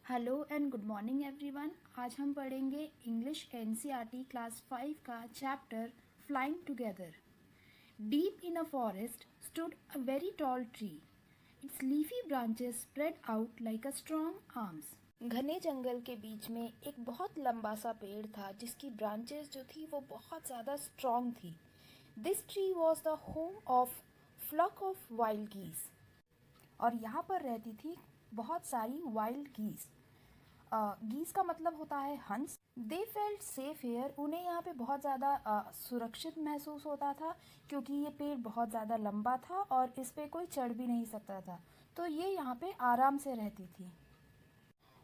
Hello and good morning everyone. आज हम पढ़ेंगे इंग्लिश एनसीईआरटी क्लास 5 का chapter flying together. Deep in a forest stood a very tall tree. It's leafy branches spread out like a strong arms. घने जंगल के बीच में एक बहुत लंबा सा पेड़ था जिसकी ब्रांचेस जो थी वो बहुत ज़्यादा स्ट्रॉन्ग थी। This tree was the home of flock of wild geese. और यहाँ पर रहती थी बहुत सारी वाइल्ड गीस। गीस का मतलब होता है हंस। दे फेल्ट सेफ हेयर, उन्हें यहाँ पे बहुत ज़्यादा सुरक्षित महसूस होता था क्योंकि ये पेड़ बहुत ज़्यादा लंबा था और इस पे कोई चढ़ भी नहीं सकता था, तो ये यहाँ पे आराम से रहती थी।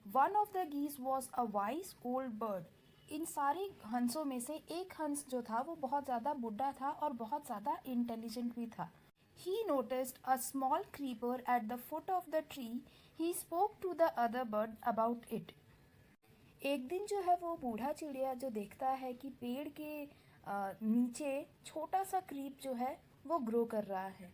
One of the geese was a wise old bird. इन सारे हंसों में से एक हंस जो था वो बहुत ज़्यादा बुढ़ा था और बहुत ज़्यादा इंटेलिजेंट भी था। He noticed a small creeper at the foot of the tree. He spoke to the other bird about it. एक दिन जो है वो बूढ़ा चिड़िया जो देखता है कि पेड़ के नीचे छोटा सा क्रीप जो है वो ग्रो कर रहा है।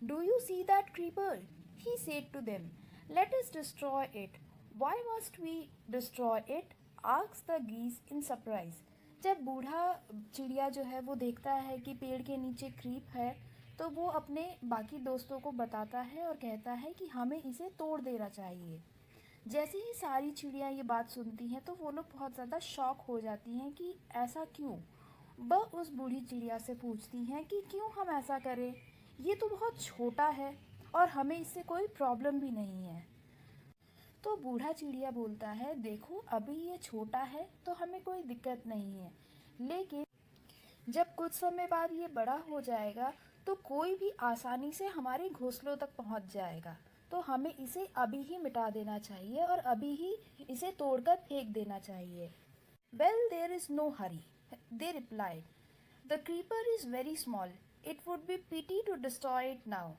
Do you see that creeper? He said to them, let us destroy it. Why must we destroy it? Asked the geese in surprise. जब बूढ़ा चिड़िया जो है वो देखता है कि पेड़ के नीचे क्रीप है तो वो अपने बाकी दोस्तों को बताता है और कहता है कि हमें इसे तोड़ देना चाहिए। जैसे ही सारी चिड़िया ये बात सुनती हैं तो वो लोग बहुत ज़्यादा शॉक हो जाती हैं कि ऐसा क्यों। वह उस बूढ़ी चिड़िया से पूछती हैं कि क्यों हम ऐसा करें, ये तो बहुत छोटा है और हमें इससे कोई प्रॉब्लम भी नहीं है। तो बूढ़ा चिड़िया बोलता है, देखो अभी ये छोटा है तो हमें कोई दिक्कत नहीं है, लेकिन जब कुछ समय बाद ये बड़ा हो जाएगा तो कोई भी आसानी से हमारे घोंसलों तक पहुंच जाएगा, तो हमें इसे अभी ही मिटा देना चाहिए और अभी ही इसे तोड़कर फेंक देना चाहिए। Well there is no hurry, they replied, the creeper is very small, it would be pity to destroy it now.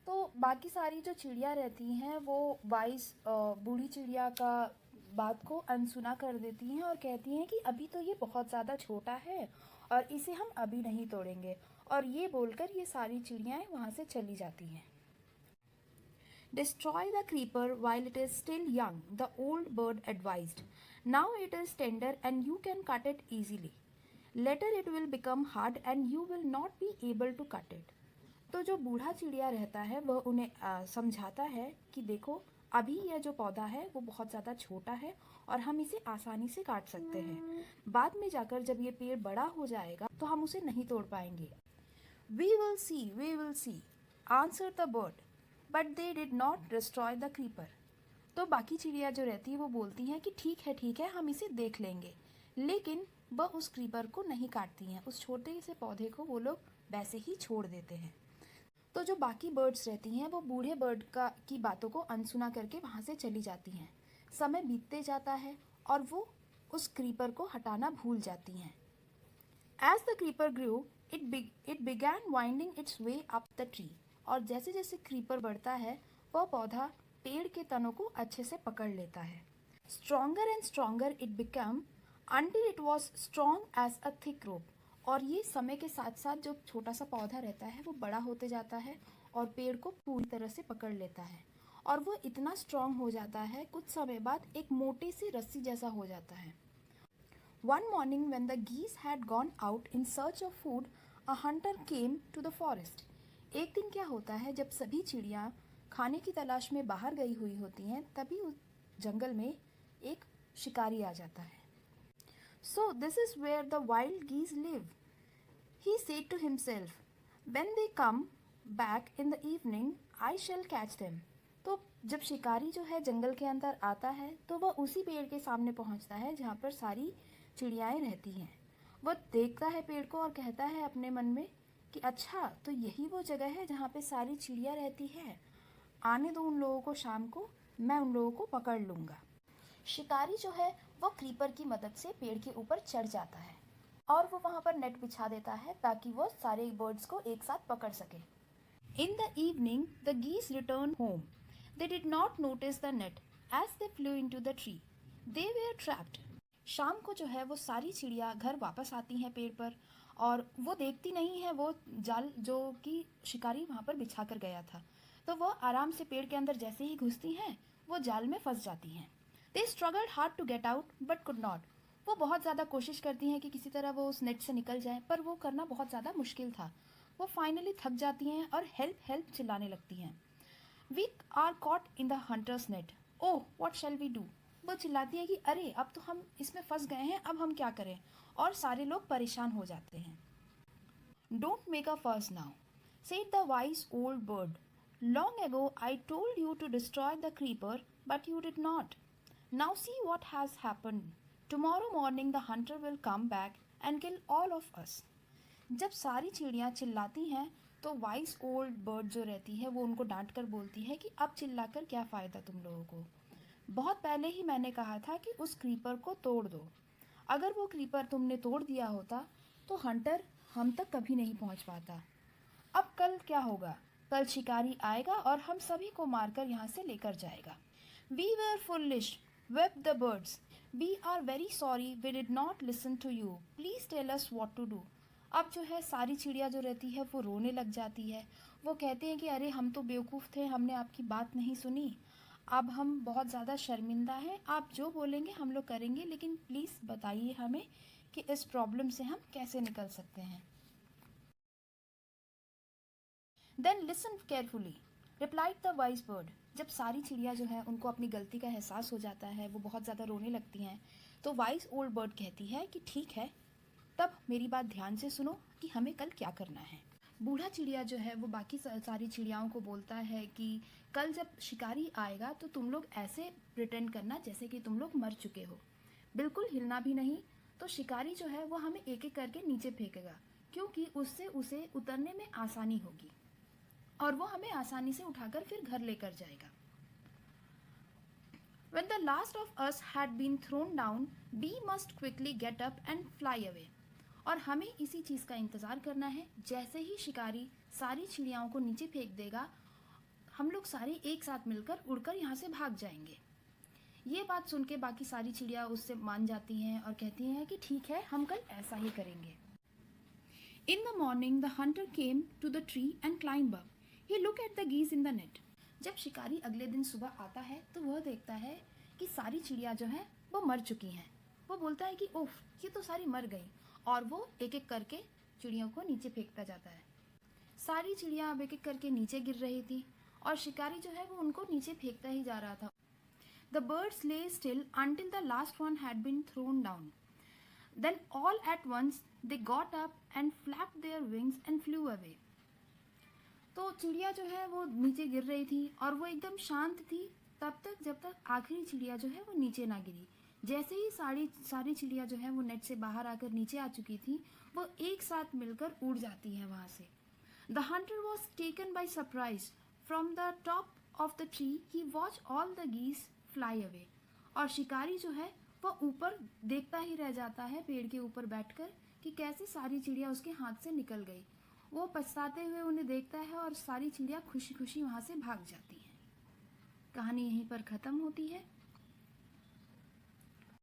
तो बाकी सारी जो चिड़िया रहती हैं वो वाइस बूढ़ी चिड़िया का बात को अनसुना कर देती हैं और कहती हैं कि अभी तो ये बहुत ज़्यादा छोटा है और इसे हम अभी नहीं तोड़ेंगे, और ये बोलकर ये सारी चिड़ियाएँ वहाँ से चली जाती हैं। Destroy the creeper while it is still young, the old bird advised. Now it is tender and you can cut it easily. Later it will become hard and you will not be able to cut it. तो जो बूढ़ा चिड़िया रहता है वह उन्हें समझाता है कि देखो अभी यह जो पौधा है वो बहुत ज़्यादा छोटा है और हम इसे आसानी से काट सकते हैं, बाद में जाकर जब ये पेड़ बड़ा हो जाएगा तो हम उसे नहीं तोड़ पाएंगे। we will see, answered the bird, but they did not destroy the creeper. तो बाकी चिड़िया जो रहती है वो बोलती हैं कि ठीक है हम इसे देख लेंगे, लेकिन वह उस क्रीपर को नहीं काटती हैं, उस छोटे से पौधे को वो लोग वैसे ही छोड़ देते हैं। तो जो बाकी बर्ड्स रहती हैं वो बूढ़े बर्ड की बातों को अनसुना करके वहाँ से चली जाती हैं। समय बीतते जाता है और वो उस क्रीपर को हटाना भूल जाती हैं। As the creeper grew it began winding its way up the tree. और जैसे जैसे क्रीपर बढ़ता है वह पौधा पेड़ के तनों को अच्छे से पकड़ लेता है। Stronger and stronger it become until it was strong as a thick rope. और ये समय के साथ साथ जो छोटा सा पौधा रहता है वो बड़ा होते जाता है और पेड़ को पूरी तरह से पकड़ लेता है और वो इतना स्ट्रॉन्ग हो जाता है कुछ समय बाद एक मोटी सी रस्सी जैसा हो जाता है। One morning when the geese had gone out in search of food, a hunter came to the forest. एक दिन क्या होता है जब सभी चिड़िया खाने की तलाश में बाहर गई हुई होती हैं तभी उस जंगल में एक शिकारी आ जाता है। So this is where the wild geese live, he said to himself. When they come back in the evening, I shall catch them. तो जब शिकारी जो है जंगल के अंदर आता है तो वह उसी पेड़ के सामने पहुंचता है जहाँ पर सारी चिड़ियाएँ रहती हैं। वह देखता है पेड़ को और कहता है अपने मन में कि अच्छा तो यही वो जगह है जहाँ पे सारी चिड़िया रहती है, आने दो उन लोगों को शाम को, मैं उन लोगों को पकड़ लूँगा। शिकारी जो है वो क्रीपर की मदद से पेड़ के ऊपर चढ़ जाता है और वो वहाँ पर नेट बिछा देता है ताकि वो सारे बर्ड्स को एक साथ पकड़ सके। In the evening, the geese returned home. They did not notice the net as they flew into the tree. They were trapped. शाम को जो है वो सारी चिड़िया घर वापस आती हैं पेड़ पर और वो देखती नहीं है वो जाल जो कि शिकारी वहाँ पर बिछा कर गया था, तो वो आराम से पेड़ के अंदर जैसे ही घुसती हैं वो जाल में फंस जाती हैं। They struggled hard to get out but could not. वो बहुत ज़्यादा कोशिश करती हैं कि किसी तरह वो उस नेट से निकल जाएं, पर वो करना बहुत ज़्यादा मुश्किल था। वो फाइनली थक जाती हैं और हेल्प हेल्प चिल्लाने लगती हैं। We are caught in the hunter's net, oh what shall we do. वो चिल्लाती हैं कि अरे अब तो हम इसमें फंस गए हैं, अब हम क्या करें। और सारे लोग परेशान हो जाते हैं। डोंट मेक अ फर्स now, said the wise old bird. Long ago I told you to destroy the creeper, but you did not. Now see what has happened. Tomorrow morning the hunter will come back and kill all of us. जब सारी चिड़ियाँ चिल्लाती हैं तो vice old bird जो रहती है वो उनको डांट कर बोलती है कि अब चिल्लाकर क्या फ़ायदा तुम लोगों को। बहुत पहले ही मैंने कहा था कि उस क्रीपर को तोड़ दो। अगर वो क्रीपर तुमने तोड़ दिया होता तो हंटर हम तक कभी नहीं पहुंच पाता। अब कल क्या होगा? कल शिकारी आएगा और हम सभी को मारकर यहाँ से लेकर जाएगा। We were foolish, wept the birds. We are very sorry we did not listen to you. Please tell us what to do. अब जो है सारी चिड़िया जो रहती है वो रोने लग जाती है। वो कहते हैं कि अरे हम तो बेवकूफ़ थे, हमने आपकी बात नहीं सुनी। अब हम बहुत ज़्यादा शर्मिंदा हैं, आप जो बोलेंगे हम लोग करेंगे, लेकिन प्लीज़ बताइए हमें कि इस प्रॉब्लम से हम कैसे निकल सकते हैं। Then listen carefully, replied the wise bird. जब सारी चिड़िया जो है उनको अपनी गलती का एहसास हो जाता है, वो बहुत ज़्यादा रोने लगती हैं, तो वाइज ओल्ड बर्ड कहती है कि ठीक है, तब मेरी बात ध्यान से सुनो कि हमें कल क्या करना है। बूढ़ा चिड़िया जो है वो बाकी सारी चिड़ियाओं को बोलता है कि कल जब शिकारी आएगा तो तुम लोग ऐसे प्रिटेंड करना जैसे कि तुम लोग मर चुके हो, बिल्कुल हिलना भी नहीं। तो शिकारी जो है वो हमें एक एक करके नीचे फेंकेगा, क्योंकि उससे उसे उतरने में आसानी होगी और वो हमें आसानी से उठाकर फिर घर लेकर जाएगा। When the last of us had been thrown down, we must quickly get up and fly away. और हमें इसी चीज़ का इंतज़ार करना है, जैसे ही शिकारी सारी चिड़ियाओं को नीचे फेंक देगा हम लोग सारे एक साथ मिलकर उड़कर यहाँ से भाग जाएंगे। ये बात सुन के बाकी सारी चिड़िया उससे मान जाती हैं और कहती हैं कि ठीक है, हम कल ऐसा ही करेंगे। In the morning the hunter came to the tree and climbed up. He looked at the geese in the net. जब शिकारी अगले दिन सुबह आता है तो वह देखता है कि सारी चिड़िया जो है वो मर चुकी हैं। वो बोलता है कि ओफ, ये तो सारी मर गई, और वो एक एक करके चिड़ियों को नीचे फेंकता जाता है। सारी चिड़िया अब एक एक करके नीचे गिर रही थी और शिकारी जो है वो उनको नीचे फेंकता ही जा रहा था। The birds lay still until the last one had been thrown down. Then all at once they got up and flapped their wings and flew away. तो चिड़िया जो है वो नीचे गिर रही थी और वो एकदम शांत थी तब तक जब तक आखिरी चिड़िया जो है वो नीचे ना गिरी। जैसे ही सारी चिड़िया जो है वो नेट से बाहर आकर नीचे आ चुकी थी, वो एक साथ मिलकर उड़ जाती हैं वहाँ से। The Hunter was taken by surprise from the top of the tree he watch all the गीस फ्लाई अवे। और शिकारी जो है वो ऊपर देखता ही रह जाता है पेड़ के ऊपर बैठकर कि कैसे सारी चिड़िया उसके हाथ से निकल गई। वो पछताते हुए उन्हें देखता है और सारी चिड़िया खुशी खुशी वहाँ से भाग जाती हैं। कहानी यहीं पर ख़त्म होती है।